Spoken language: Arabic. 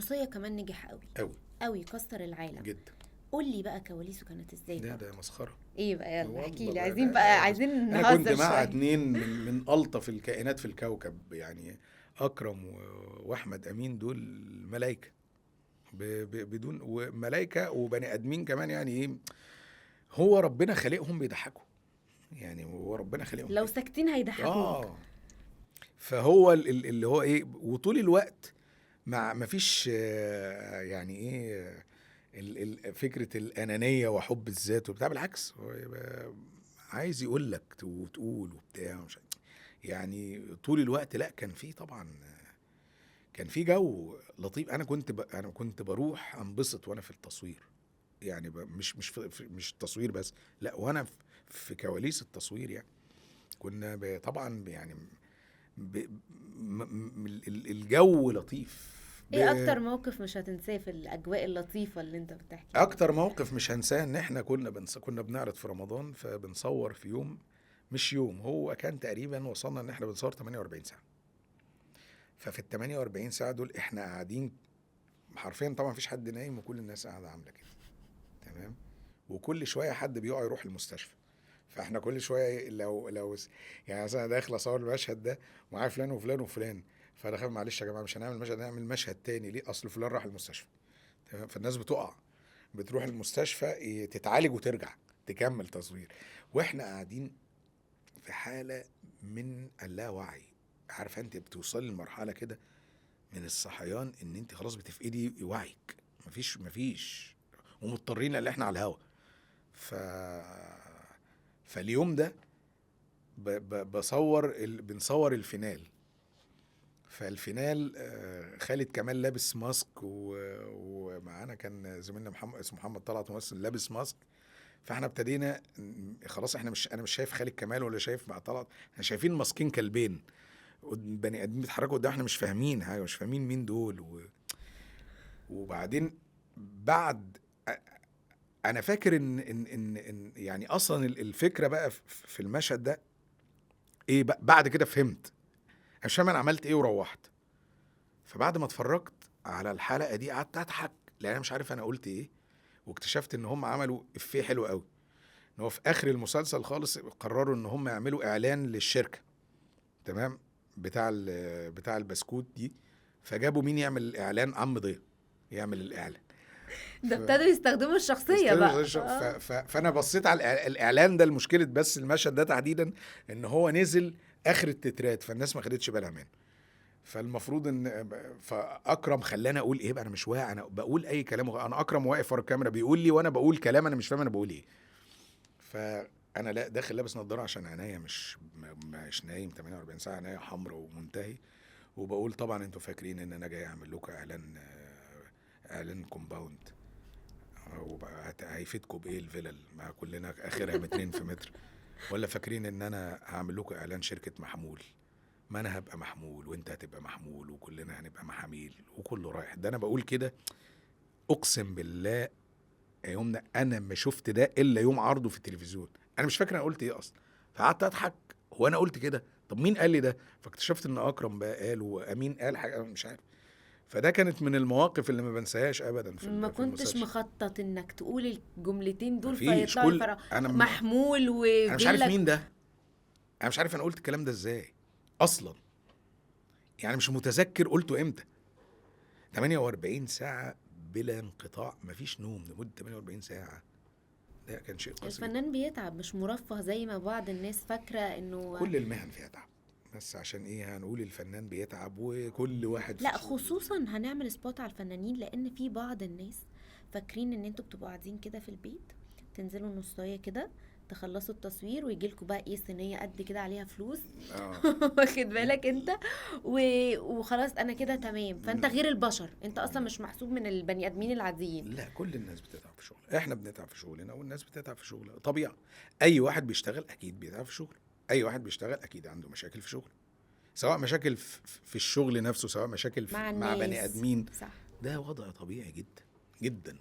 الوصية كمان نجح قوي قوي قوي، كسر العالم جدا. قول لي بقى كواليسه كانت ازاي ده برضه؟ مسخره. ايه بقى، يلا والله احكي لي، بقى عايزين بقى عايزين انا كنت نهزر مع شويه. اتنين من الطف الكائنات في الكوكب، يعني اكرم واحمد امين، دول ملايكه بدون، وملايكه وبني ادمين كمان، يعني ايه، هو ربنا خالقهم بيضحكوا، يعني هو ربنا خالقهم لو كده. ساكتين هيضحكوك. اه. فهو اللي هو ايه، وطول الوقت مع ما فيش يعني ايه فكرة الأنانية وحب الذات وبتاع، بالعكس هو عايز يقول لك وتقول وبتاع مش يعني طول الوقت. لا كان في طبعا، كان في جو لطيف. انا كنت بروح انبسط وانا في التصوير، يعني مش التصوير بس، لا وانا في كواليس التصوير يعني. كنا طبعا يعني ب... الجو لطيف. ايه اكتر موقف مش هتنساه في الاجواء اللطيفة اللي انت بتحكيها دي؟ اكتر موقف مش هنساه ان احنا كنا بنعرض في رمضان، فبنصور في يوم، مش يوم، هو كان تقريبا وصلنا ان احنا بنصور 48 ساعة. ففي ال 48 ساعة دول احنا قاعدين حرفيا، طبعا مفيش حد نايم وكل الناس قاعدة عاملة كده، تمام. وكل شوية حد بيقع يروح المستشفى. فاحنا كل شوية لو يعني مثلا داخل اصور المشهد ده ومعايا فلان وفلان وفلان، فانا خايف معلش يا جماعة مش هنعمل المشهد ده، نعمل مشهد تاني ليه، اصل فلان راح المستشفى، تمام. فالناس بتقع، بتروح المستشفى تتعالج وترجع تكمل تصوير، واحنا قاعدين في حالة من اللاوعي. عارفه انت بتوصلي لمرحلة كده من الصحيان ان انت خلاص بتفقدي وعيك، مفيش ومضطرين اللي احنا على الهوا. ف فاليوم ده بنصور الفينال. فالفينال خالد كمال لابس ماسك، ومعانا كان زميلنا محمد، اسمه محمد طلعت، ممثل لابس ماسك. فاحنا ابتدينا خلاص، انا مش شايف خالد كمال ولا شايف مع طلعت، احنا شايفين ماسكين كلبين بني ادمين بيتحركوا قدام، احنا مش فاهمين حاجه، مش فاهمين مين دول وبعدين بعد انا فاكر إن يعني اصلا الفكره بقى في المشهد ده ايه بقى. بعد كده فهمت، انا مش فاهم انا عملت ايه وروحت. فبعد ما اتفرجت على الحلقه دي قعدت اضحك، لان انا مش عارف انا قلت ايه. واكتشفت ان هم عملوا افيه حلو قوي، ان هو في اخر المسلسل خالص قرروا ان هم يعملوا اعلان للشركه، تمام، بتاع البسكوت دي. فجابوا مين يعمل الاعلان؟ عم ضياء يعمل الاعلان. ده ابتدوا يستخدموا الشخصية بقى. فانا بصيت على الاعلان ده، المشكله بس المشهد ده تحديدا ان هو نزل اخر التترات، فالناس ما خدتش بالها منه. فالمفروض ان فاكرم خلاني اقول ايه بقى، انا مش واعي، انا بقول اي كلام، انا اكرم واقف ورا الكاميرا بيقول لي وانا بقول كلام انا مش فاهم انا بقول ايه. فانا لا داخل لابس نظاره عشان عينيا مش نايم 48 ساعه، عينيا حمراء ومنتهي. وبقول طبعا انتوا فاكرين ان انا جاي اعمل لكم اعلان كومباوند، وبقى هيفيدكم بايه الفلل ما كلنا اخرها مترين في متر، ولا فاكرين ان انا هعمل لكم اعلان شركه محمول، ما انا هبقى محمول وانت هتبقى محمول وكلنا هنبقى محاميل وكله رايح. ده انا بقول كده اقسم بالله يومنا انا ما شفت ده الا يوم عرضه في التلفزيون. انا مش فاكر انا قلت ايه اصلا، فقعدت اضحك، هو انا قلت كده؟ طب مين قال لي ده؟ فاكتشفت ان اكرم بقى قال وامين قال حاجه أنا مش عارف. فده كانت من المواقف اللي ما بنساهاش ابدا ما في كنتش المسلسل. مخطط انك تقول الجملتين دول مفيش، فيطلعوا كل الفرح انا محمول انا مش عارف وفيلا؟ مين ده، انا مش عارف انا قلت الكلام ده ازاي اصلا، يعني مش متذكر قلته امتى. 48 ساعه بلا انقطاع، مفيش نوم لمده 48 ساعه، ده كان شيء قاسي جدا. الفنان بيتعب، مش مرفه زي ما بعض الناس فاكرة انه. كل المهن فيها تعب، بس عشان ايه هنقول الفنان بيتعب وكل واحد في لا شغله. خصوصا هنعمل سبوت على الفنانين، لان في بعض الناس فاكرين ان انتوا بتبقوا قاعدين كده في البيت، تنزلوا نصايه كده، تخلصوا التصوير ويجيلكوا بقى ايه صينيه قد كده عليها فلوس. اه. واخد بالك انت؟ وخلاص انا كده تمام، فانت غير البشر، انت اصلا مش محسوب من البني ادمين العاديين. لا كل الناس بتتعب في شغل، احنا بنتعب في شغلنا والناس بتتعب في شغلها طبيعي. اي واحد بيشتغل اكيد بيتعب في شغله، اي واحد بيشتغل اكيد عنده مشاكل في شغله، سواء مشاكل في الشغل نفسه، سواء مشاكل مع مع بني الناس. ادمين. صح. ده وضع طبيعي جدا جدا.